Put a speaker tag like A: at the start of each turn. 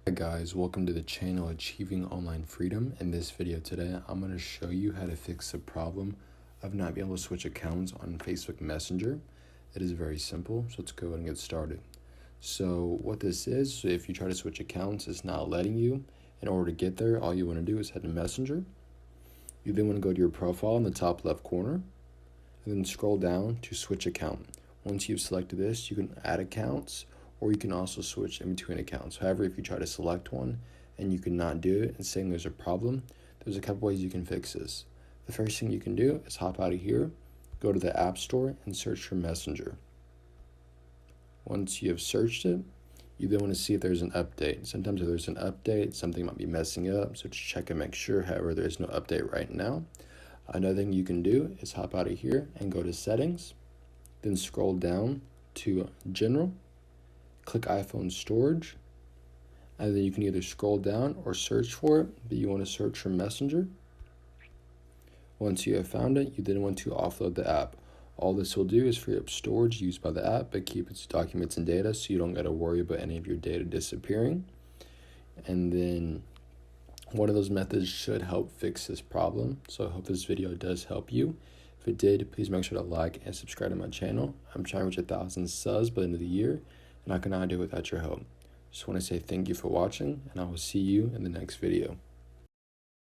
A: Hi guys, welcome to the channel Achieving Online Freedom. In this video today, I'm going to show you how to fix the problem of not being able to switch accounts on Facebook Messenger. It is very simple, so let's go ahead and get started. So what this is, so if you try to switch accounts, it's not letting you. In order to get there, all you want to do is head to Messenger. You then want to go to your profile in the top left corner, and then scroll down to switch account. Once you've selected this, you can add accounts, or you can also switch in between accounts. However, if you try to select one and you cannot do it and saying there's a problem, there's a couple ways you can fix this. The first thing you can do is hop out of here, go to the App Store and search for Messenger. Once you have searched it, you then want to see if there's an update. Sometimes if there's an update, something might be messing up, so just check and make sure. However, there is no update right now. Another thing you can do is hop out of here and go to Settings, then scroll down to General, click iPhone Storage, and then you can either scroll down or search for it, but you want to search for Messenger. Once you have found it, you then want to offload the app. All this will do is free up storage used by the app, but keep its documents and data so you don't got to worry about any of your data disappearing. And then one of those methods should help fix this problem. So I hope this video does help you. If it did, please make sure to like and subscribe to my channel. I'm trying to reach 1,000 subs by the end of the year, and I cannot do it without your help. Just want to say thank you for watching, and I will see you in the next video.